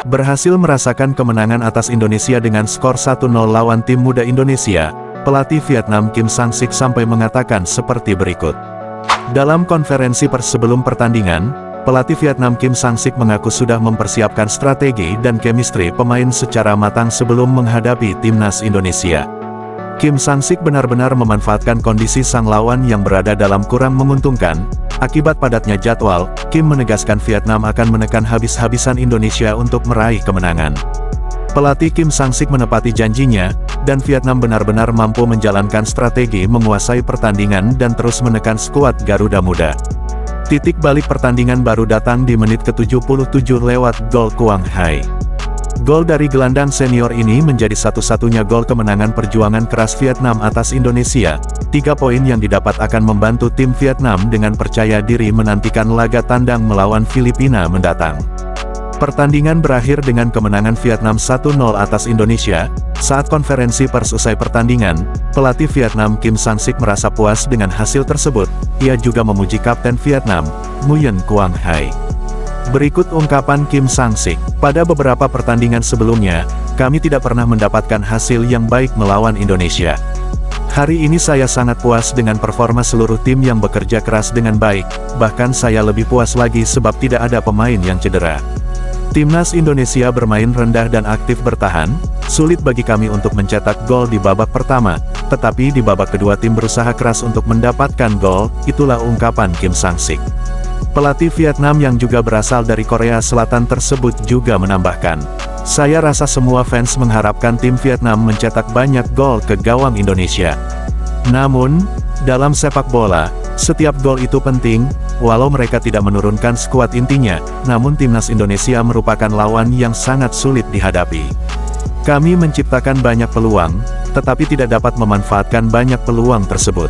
Berhasil merasakan kemenangan atas Indonesia dengan skor 1-0 lawan tim muda Indonesia, pelatih Vietnam Kim Sang-sik sampai mengatakan seperti berikut. Dalam konferensi pers sebelum pertandingan, pelatih Vietnam Kim Sang-sik mengaku sudah mempersiapkan strategi dan chemistry pemain secara matang sebelum menghadapi timnas Indonesia. Kim Sang-sik benar-benar memanfaatkan kondisi sang lawan yang berada dalam kurang menguntungkan. Akibat padatnya jadwal, Kim menegaskan Vietnam akan menekan habis-habisan Indonesia untuk meraih kemenangan. Pelatih Kim Sang-sik menepati janjinya, dan Vietnam benar-benar mampu menjalankan strategi menguasai pertandingan dan terus menekan skuad Garuda Muda. Titik balik pertandingan baru datang di menit ke-77 lewat gol Quang Hai. Gol dari gelandang senior ini menjadi satu-satunya gol kemenangan perjuangan keras Vietnam atas Indonesia. 3 poin yang didapat akan membantu tim Vietnam dengan percaya diri menantikan laga tandang melawan Filipina mendatang. Pertandingan berakhir dengan kemenangan Vietnam 1-0 atas Indonesia. Saat konferensi pers usai pertandingan, pelatih Vietnam Kim Sang-sik merasa puas dengan hasil tersebut. Ia juga memuji kapten Vietnam, Nguyen Quang Hai. Berikut ungkapan Kim Sang-sik, "Pada beberapa pertandingan sebelumnya, kami tidak pernah mendapatkan hasil yang baik melawan Indonesia. Hari ini saya sangat puas dengan performa seluruh tim yang bekerja keras dengan baik, bahkan saya lebih puas lagi sebab tidak ada pemain yang cedera. Timnas Indonesia bermain rendah dan aktif bertahan, sulit bagi kami untuk mencetak gol di babak pertama, tetapi di babak kedua tim berusaha keras untuk mendapatkan gol," itulah ungkapan Kim Sang-sik. Pelatih Vietnam yang juga berasal dari Korea Selatan tersebut juga menambahkan, "Saya rasa semua fans mengharapkan tim Vietnam mencetak banyak gol ke gawang Indonesia. Namun, dalam sepak bola, setiap gol itu penting, walau mereka tidak menurunkan skuad intinya, namun timnas Indonesia merupakan lawan yang sangat sulit dihadapi. Kami menciptakan banyak peluang, tetapi tidak dapat memanfaatkan banyak peluang tersebut.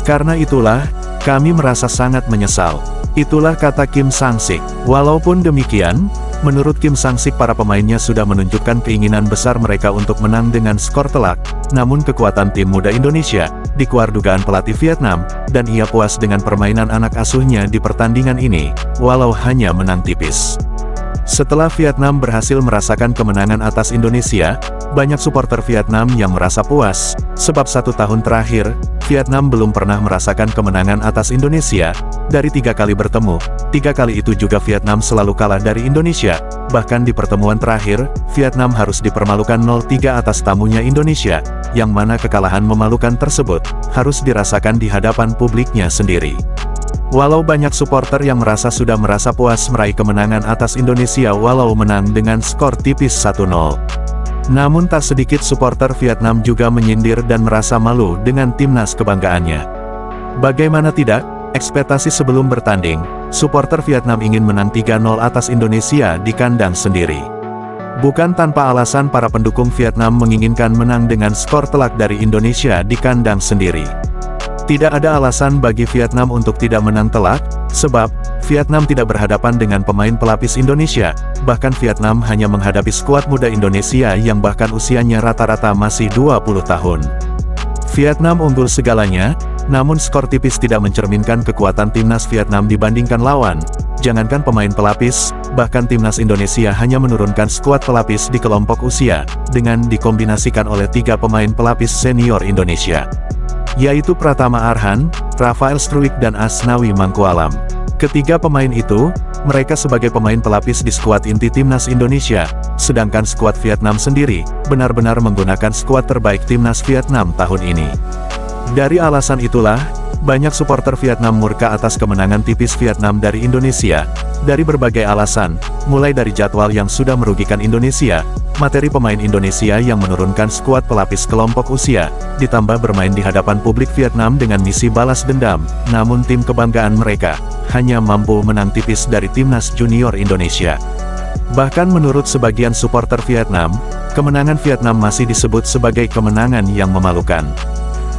Karena itulah, kami merasa sangat menyesal." Itulah kata Kim Sang-sik. Walaupun demikian, menurut Kim Sang-sik para pemainnya sudah menunjukkan keinginan besar mereka untuk menang dengan skor telak, namun kekuatan tim muda Indonesia, di luar dugaan pelatih Vietnam, dan ia puas dengan permainan anak asuhnya di pertandingan ini, walau hanya menang tipis. Setelah Vietnam berhasil merasakan kemenangan atas Indonesia, banyak supporter Vietnam yang merasa puas, sebab 1 tahun terakhir, Vietnam belum pernah merasakan kemenangan atas Indonesia. Dari 3 kali bertemu, 3 kali itu juga Vietnam selalu kalah dari Indonesia. Bahkan di pertemuan terakhir, Vietnam harus dipermalukan 0-3 atas tamunya Indonesia, yang mana kekalahan memalukan tersebut, harus dirasakan di hadapan publiknya sendiri. Walau banyak supporter yang sudah merasa puas meraih kemenangan atas Indonesia walau menang dengan skor tipis 1-0. Namun tak sedikit supporter Vietnam juga menyindir dan merasa malu dengan timnas kebanggaannya. Bagaimana tidak, ekspektasi sebelum bertanding, supporter Vietnam ingin menang 3-0 atas Indonesia di kandang sendiri. Bukan tanpa alasan para pendukung Vietnam menginginkan menang dengan skor telak dari Indonesia di kandang sendiri. Tidak ada alasan bagi Vietnam untuk tidak menang telak, sebab Vietnam tidak berhadapan dengan pemain pelapis Indonesia, bahkan Vietnam hanya menghadapi skuad muda Indonesia yang bahkan usianya rata-rata masih 20 tahun. Vietnam unggul segalanya, namun skor tipis tidak mencerminkan kekuatan timnas Vietnam dibandingkan lawan. Jangankan pemain pelapis, bahkan timnas Indonesia hanya menurunkan skuad pelapis di kelompok usia, dengan dikombinasikan oleh 3 pemain pelapis senior Indonesia, yaitu Pratama Arhan, Rafael Struijk dan Asnawi Mangkualam. Ketiga pemain itu, mereka sebagai pemain pelapis di skuad inti timnas Indonesia, sedangkan skuad Vietnam sendiri, benar-benar menggunakan skuad terbaik timnas Vietnam tahun ini. Dari alasan itulah, banyak supporter Vietnam murka atas kemenangan tipis Vietnam dari Indonesia, dari berbagai alasan, mulai dari jadwal yang sudah merugikan Indonesia, materi pemain Indonesia yang menurunkan skuad pelapis kelompok usia, ditambah bermain di hadapan publik Vietnam dengan misi balas dendam, namun tim kebanggaan mereka, hanya mampu menang tipis dari timnas junior Indonesia. Bahkan menurut sebagian supporter Vietnam, kemenangan Vietnam masih disebut sebagai kemenangan yang memalukan.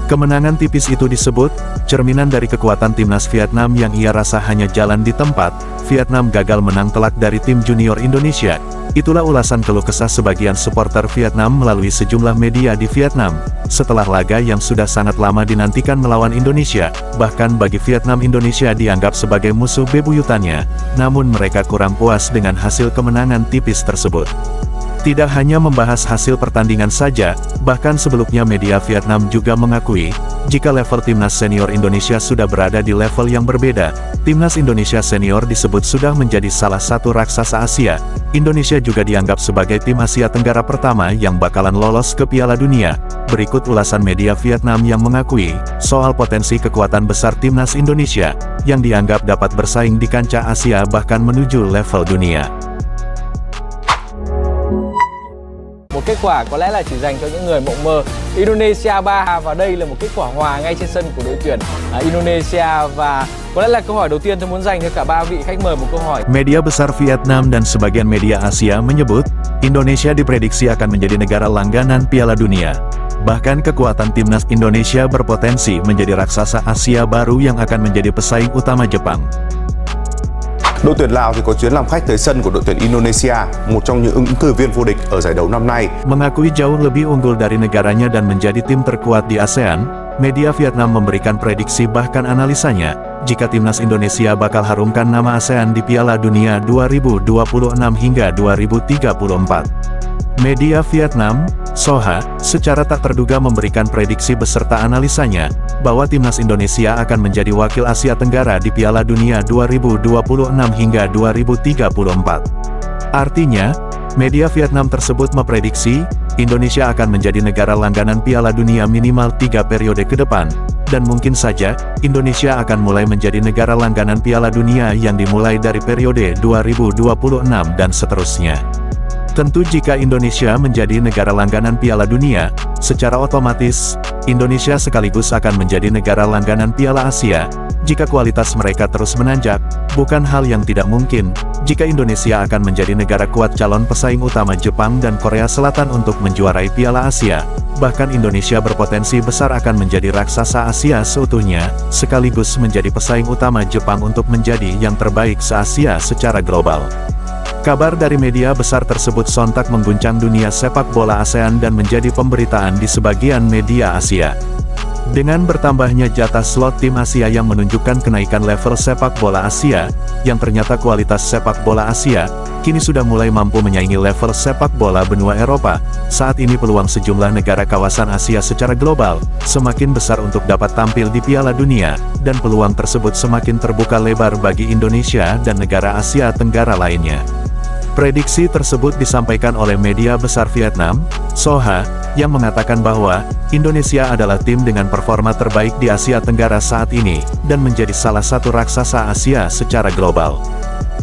Kemenangan tipis itu disebut cerminan dari kekuatan timnas Vietnam yang ia rasa hanya jalan di tempat. Vietnam gagal menang telak dari tim junior Indonesia. Itulah ulasan keluh kesah sebagian supporter Vietnam melalui sejumlah media di Vietnam. Setelah laga yang sudah sangat lama dinantikan melawan Indonesia, bahkan bagi Vietnam Indonesia dianggap sebagai musuh bebuyutannya, namun mereka kurang puas dengan hasil kemenangan tipis tersebut. Tidak hanya membahas hasil pertandingan saja, bahkan sebelumnya media Vietnam juga mengakui, jika level timnas senior Indonesia sudah berada di level yang berbeda. Timnas Indonesia senior disebut sudah menjadi salah satu raksasa Asia. Indonesia juga dianggap sebagai tim Asia Tenggara pertama yang bakalan lolos ke Piala Dunia. Berikut ulasan media Vietnam yang mengakui soal potensi kekuatan besar timnas Indonesia, yang dianggap dapat bersaing di kancah Asia bahkan menuju level dunia. Một kết quả có lẽ là chỉ dành cho những người mộng mơ. Indonesia 3 và đây là một kết quả hòa ngay trên sân của đội tuyển Indonesia, và có lẽ là câu hỏi đầu tiên tôi muốn dành cho cả ba vị khách mời một câu hỏi. Media besar Vietnam dan sebagian media Asia menyebut, Indonesia diprediksi akan menjadi negara langganan Piala Dunia. Bahkan kekuatan timnas Indonesia berpotensi menjadi raksasa Asia baru yang akan menjadi pesaing utama Jepang. Đội tuyển Lào thì có chuyến làm khách tới sân của đội tuyển Indonesia, một trong những ứng cử viên vô địch ở giải đấu năm nay. Mengakui jauh lebih unggul dari negaranya dan menjadi tim terkuat di ASEAN, media Vietnam memberikan prediksi bahkan analisanya, jika timnas Indonesia bakal harumkan nama ASEAN di Piala Dunia 2026 hingga 2034. Media Vietnam, Soha, secara tak terduga memberikan prediksi beserta analisanya, bahwa timnas Indonesia akan menjadi wakil Asia Tenggara di Piala Dunia 2026 hingga 2034. Artinya, media Vietnam tersebut memprediksi, Indonesia akan menjadi negara langganan Piala Dunia minimal 3 periode ke depan, dan mungkin saja, Indonesia akan mulai menjadi negara langganan Piala Dunia yang dimulai dari periode 2026 dan seterusnya. Tentu jika Indonesia menjadi negara langganan Piala Dunia, secara otomatis, Indonesia sekaligus akan menjadi negara langganan Piala Asia. Jika kualitas mereka terus menanjak, bukan hal yang tidak mungkin, jika Indonesia akan menjadi negara kuat calon pesaing utama Jepang dan Korea Selatan untuk menjuarai Piala Asia. Bahkan Indonesia berpotensi besar akan menjadi raksasa Asia seutuhnya, sekaligus menjadi pesaing utama Jepang untuk menjadi yang terbaik se-Asia secara global. Kabar dari media besar tersebut sontak mengguncang dunia sepak bola ASEAN dan menjadi pemberitaan di sebagian media Asia. Dengan bertambahnya jatah slot tim Asia yang menunjukkan kenaikan level sepak bola Asia, yang ternyata kualitas sepak bola Asia, kini sudah mulai mampu menyaingi level sepak bola benua Eropa. Saat ini peluang sejumlah negara kawasan Asia secara global, semakin besar untuk dapat tampil di Piala Dunia, dan peluang tersebut semakin terbuka lebar bagi Indonesia dan negara Asia Tenggara lainnya. Prediksi tersebut disampaikan oleh media besar Vietnam, Soha, yang mengatakan bahwa Indonesia adalah tim dengan performa terbaik di Asia Tenggara saat ini, dan menjadi salah satu raksasa Asia secara global.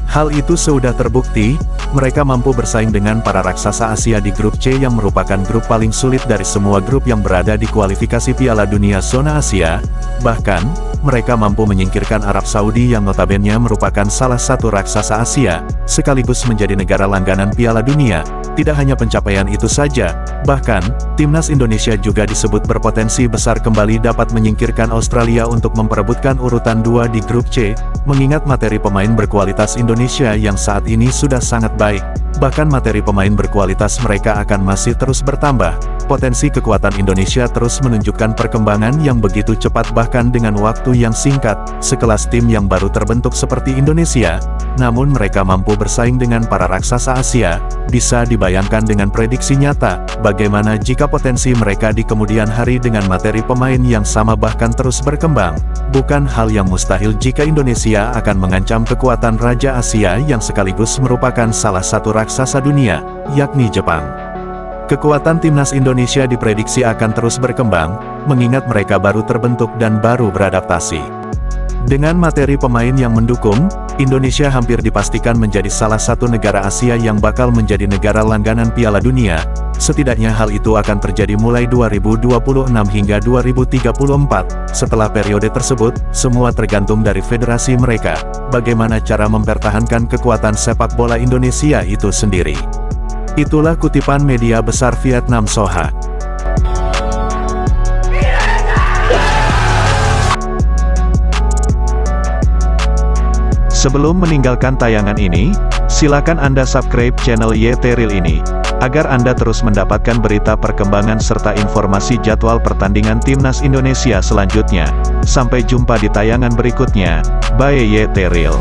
Hal itu sudah terbukti, mereka mampu bersaing dengan para raksasa Asia di grup C yang merupakan grup paling sulit dari semua grup yang berada di kualifikasi Piala Dunia zona Asia. Bahkan, mereka mampu menyingkirkan Arab Saudi yang notabene merupakan salah satu raksasa Asia, sekaligus menjadi negara langganan Piala Dunia. Tidak hanya pencapaian itu saja, bahkan, timnas Indonesia juga disebut berpotensi besar kembali dapat menyingkirkan Australia untuk memperebutkan urutan 2 di grup C, mengingat materi pemain berkualitas Indonesia yang saat ini sudah sangat baik. Bahkan materi pemain berkualitas mereka akan masih terus bertambah. Potensi kekuatan Indonesia terus menunjukkan perkembangan yang begitu cepat bahkan dengan waktu yang singkat, sekelas tim yang baru terbentuk seperti Indonesia. Namun mereka mampu bersaing dengan para raksasa Asia. Bisa dibayangkan dengan prediksi nyata, bagaimana jika potensi mereka di kemudian hari dengan materi pemain yang sama bahkan terus berkembang. Bukan hal yang mustahil jika Indonesia akan mengancam kekuatan Raja Asia yang sekaligus merupakan salah satu raksasa dunia, yakni Jepang. Kekuatan timnas Indonesia diprediksi akan terus berkembang, mengingat mereka baru terbentuk dan baru beradaptasi. Dengan materi pemain yang mendukung, Indonesia hampir dipastikan menjadi salah satu negara Asia yang bakal menjadi negara langganan Piala Dunia. Setidaknya hal itu akan terjadi mulai 2026 hingga 2034. Setelah periode tersebut, semua tergantung dari federasi mereka, bagaimana cara mempertahankan kekuatan sepak bola Indonesia itu sendiri. Itulah kutipan media besar Vietnam Soha. Sebelum meninggalkan tayangan ini, silakan Anda subscribe channel YT Real ini, agar Anda terus mendapatkan berita perkembangan serta informasi jadwal pertandingan Timnas Indonesia selanjutnya. Sampai jumpa di tayangan berikutnya, bye YT Real.